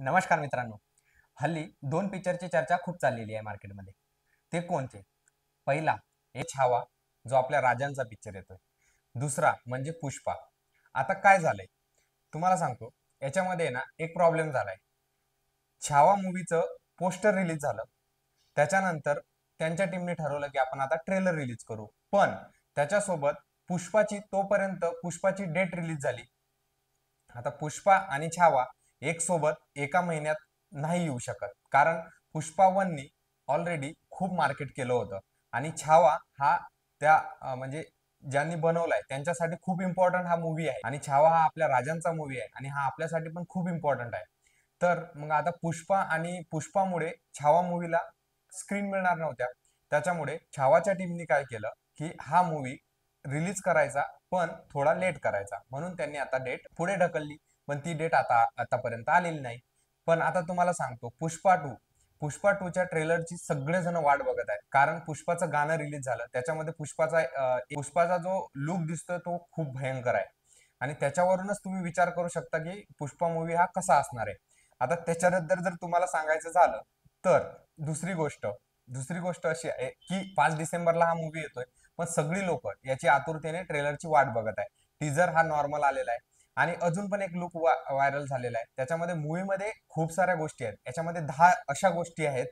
नमस्कार मित्रांनो. हल्ली दोन पिक्चरची चर्चा खूप चाललेली आहे मार्केटमध्ये. ते कोणते? पहिला एक छावा, जो आपल्या राजांचा पिक्चर येतोय. दुसरा म्हणजे पुष्पा. आता काय झालंय तुम्हाला सांगतो. याच्यामध्ये ना एक प्रॉब्लेम झालाय. छावा मूवीचं पोस्टर रिलीज झालं. त्याच्यानंतर त्यांच्या टीमने ठरवलं की आपण आता ट्रेलर रिलीज करू. पण त्याच्यासोबत तोपर्यंत पुष्पाची डेट रिलीज झाली. आता पुष्पा आणि छावा एक सोबत एका महिन्यात नाही येऊ शकत, कारण पुष्पा वननी ऑलरेडी खूप मार्केट केलं होतं आणि छावा हा म्हणजे ज्यांनी बनवलाय त्यांच्यासाठी खूप इम्पॉर्टंट हा मूवी आहे आणि छावा हा आपल्या राजांचा मूवी आहे आणि हा आपल्यासाठी पण खूप इम्पॉर्टंट आहे. तर मग आता पुष्पा आणि पुष्पामुळे छावा मूवीला स्क्रीन मिळणार नव्हत्या. त्याच्यामुळे छावाच्या टीमनी काय केलं की हा मूवी रिलीज करायचा, पण थोडा लेट करायचा, म्हणून त्यांनी आता डेट पुढे ढकलली. पण ती डेट आतापर्यंत आलेली नाही. पण आता तुम्हाला सांगतो, पुष्पा टूच्या ट्रेलरची सगळेजण वाट बघत आहेत, कारण पुष्पाचं गाणं रिलीज झालं. त्याच्यामध्ये पुष्पाचा जो लुक दिसतोय तो खूप भयंकर आहे आणि त्याच्यावरूनच तुम्ही विचार करू शकता की पुष्पा मूवी हा कसा असणार आहे. आता त्याच्यानंतर जर तुम्हाला सांगायचं झालं तर दुसरी गोष्ट दुसरी गोष्ट अशी आहे की 5 डिसेंबरला हा मूवी येतोय, पण सगळी लोक याची आतुरतेने ट्रेलरची वाट बघत आहे. टीजर हा नॉर्मल आलेला आहे आणि अजून पण एक लुक व्हायरल झालेला आहे. त्याच्यामध्ये मूवीमध्ये खूप साऱ्या गोष्टी आहेत. याच्यामध्ये 10 अशा गोष्टी आहेत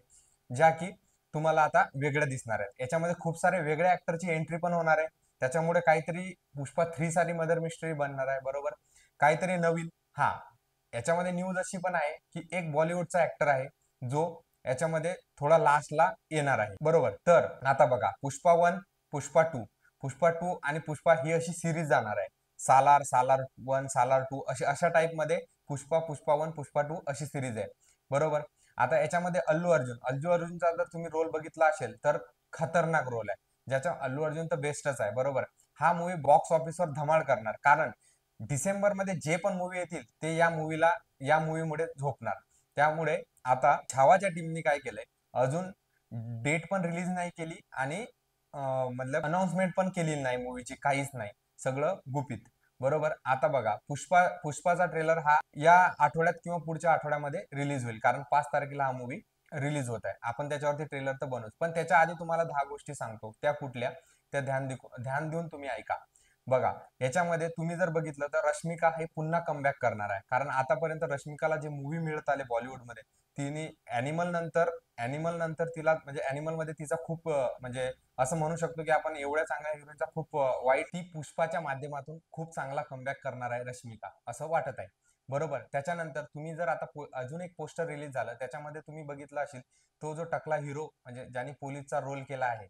ज्या की तुम्हाला आता वेगळ्या दिसणार आहेत. याच्यामध्ये खूप सारे वेगळ्या ऍक्टरची एंट्री पण होणार आहे. त्याच्यामुळे काहीतरी पुष्पा 3 साठी मदर मिस्ट्री बनणार आहे, बरोबर. काहीतरी नवीन. हा, याच्यामध्ये न्यूज अशी पण आहे की एक बॉलिवूडचा ऍक्टर आहे जो याच्यामध्ये थोडा लास्टला येणार आहे, बरोबर. तर आता बघा, पुष्पा 1, पुष्पा 2 आणि पुष्पा ही अशी सिरीज जाणार आहे. सालार 1, सालार 2 अशा टाइप मध्ये पुष्पा 1, पुष्पा 2 अशी सिरीज आहे, बरोबर. आता याच्यामध्ये अल्लू अर्जुनचा जर तुम्ही रोल बघितला असेल तर खतरनाक रोल आहे. ज्याचा अल्लू अर्जुन तर बेस्टच आहे, बरोबर. हा मूवी बॉक्स ऑफिसवर धमाल करणार, कारण डिसेंबरमध्ये जे पण मूवी येतील ते या मूवीमुळे झोपणार. त्यामुळे आता छावाच्या टीमनी काय केलंय, अजून डेट पण रिलीज नाही केली आणि मतलब अनाउन्समेंट पण केलेली नाही मूवीची, काहीच नाही. सगळं गुपित, बरोबर. आता बघा, पुष्पाचा ट्रेलर हा या आठवड्यात किंवा पुढच्या आठवड्यामध्ये रिलीज होईल, कारण 5 तारखेला हा मूवी रिलीज होत आहे. आपण त्याच्यावरती ट्रेलर तर बनवूच, पण त्याच्या आधी तुम्हाला 10 गोष्टी सांगतो. त्या कुठल्या, त्या ध्यान देऊन तुम्ही ऐका. बघा, याच्यामध्ये तुम्ही जर बघितलं तर रश्मिका हे पुन्हा कमबॅक करणार आहे, कारण आतापर्यंत रश्मिकाला जे मूवी मिळत आले बॉलिवूडमध्ये, तिने ॲनिमल नंतर तिला म्हणजे ॲनिमल मध्ये तिचा खूप म्हणजे असं म्हणू शकतो की आपण एवढ्या चांगल्या हिरोईनचा खूप वाईट, ती पुष्पाच्या माध्यमातून खूप चांगला कमबॅक करणार आहे रश्मिका, असं वाटत आहे, बरोबर. त्याच्यानंतर तुम्ही जर आता अजून एक पोस्टर रिलीज झालं, त्याच्यामध्ये तुम्ही बघितलं असेल, तो जो टकला हिरो म्हणजे ज्याने पोलीसचा रोल केला आहे,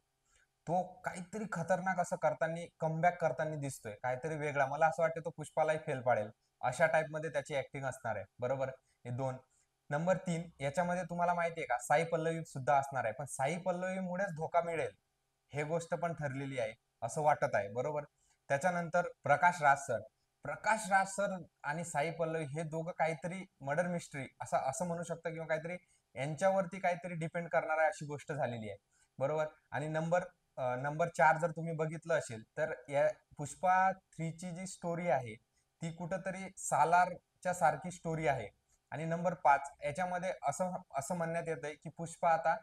तो काहीतरी खतरनाक असं करताना, कमबॅक करताना दिसतोय, काहीतरी वेगळा. मला असं वाटतं तो पुष्पालाही फेल पाडेल, अशा टाइप मध्ये त्याची ऍक्टिंग असणार आहे, बरोबर. हे दोन. नंबर 3, याच्यामध्ये तुम्हाला माहितीये का, साई पल्लवी सुद्धा असणार आहे, पण साई पल्लवीमुळेच धोका मिळेल हे गोष्ट पण ठरलेली आहे, असं वाटत आहे, बरोबर. त्याच्यानंतर प्रकाश राज सर आणि साई पल्लवी हे दोघं काहीतरी मर्डर मिस्ट्री असं म्हणू शकतं, किंवा काहीतरी यांच्यावरती काहीतरी डिपेंड करणार आहे अशी गोष्ट झालेली आहे, बरोबर. आणि नंबर 4 जर तुम्ही बघितलं असेल तर या पुष्पा 3 ची जी स्टोरी आहे ती कुठंतरी सालारच्या सारखी स्टोरी आहे. आणि नंबर 5 याच्यामध्ये असं असं म्हणण्यात येतंय की पुष्पा आता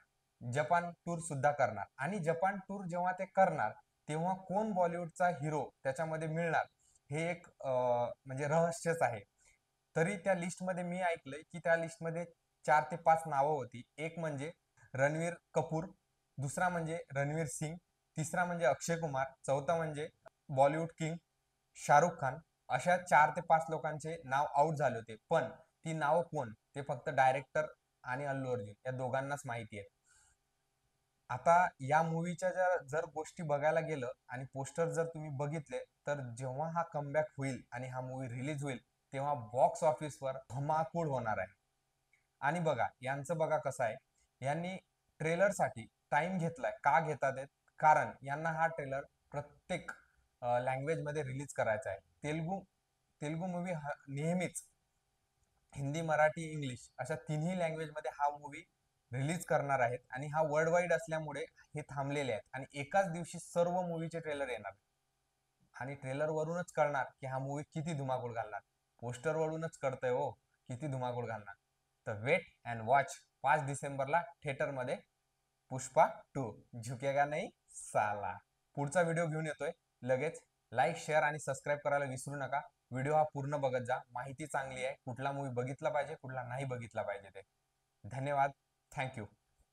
जपान टूर सुद्धा करणार, आणि जपान टूर जेव्हा ते करणार तेव्हा कोण बॉलिवूडचा हिरो त्याच्यामध्ये मिळणार हे एक म्हणजे रहस्यच आहे. तरी त्या लिस्टमध्ये मी ऐकलंय की त्या लिस्टमध्ये 4 ते 5 नावं होती. एक म्हणजे रणवीर कपूर, दुसरा म्हणजे रणवीर सिंग, तिसरा म्हणजे अक्षय कुमार, चौथा म्हणजे बॉलिवूड किंग शाहरुख खान. अशा 4 ते 5 लोकांचे नाव आउट झाले होते, पण ती नावं कोण ते फक्त डायरेक्टर आणि अल्लू अर्जुन या दोघांनाच माहिती आहे. आता या मूवीच्या जर गोष्टी बघायला गेलं आणि पोस्टर जर तुम्ही बघितले, तर जेव्हा हा कमबॅक होईल आणि हा मूवी रिलीज होईल तेव्हा बॉक्स ऑफिसवर धमाकूळ होणार आहे. आणि बघा, यांचं बघा कसं आहे, यांनी ट्रेलरसाठी टाइम घेतलाय. का घेतात आहेत? कारण यांना हा ट्रेलर प्रत्येक लँग्वेज मध्ये रिलीज करायचा आहे. तेलुगू तेलुगू मूवी नेहमीच हिंदी, मराठी, इंग्लिश अशा तिन्ही लँग्वेज मध्ये हा मूवी रिलीज करणार आहेत, आणि हा वर्ल्ड वाईड असल्यामुळे हे थांबलेले आहेत, आणि एकाच दिवशी सर्व मूवीचे ट्रेलर येणार. आणि ट्रेलर वरूनच कळणार की हा मूवी किती धुमाकूळ घालणार. पोस्टर वरूनच कळतंय हो किती धुमाकूळ घालणार. तर वेट अँड वॉच 5 डिसेंबरला थिएटरमध्ये पुष्पा 2 झुकेगा नाही साला. पुढचा व्हिडिओ घेऊन येतोय लगेच. लाईक, शेअर आणि सबस्क्राईब करायला विसरू नका. व्हिडिओ हा पूर्ण बघत जा. माहिती चांगली आहे. कुठला मूवी बघितला पाहिजे, कुठला नाही बघितला पाहिजे ते. धन्यवाद. थँक्यू.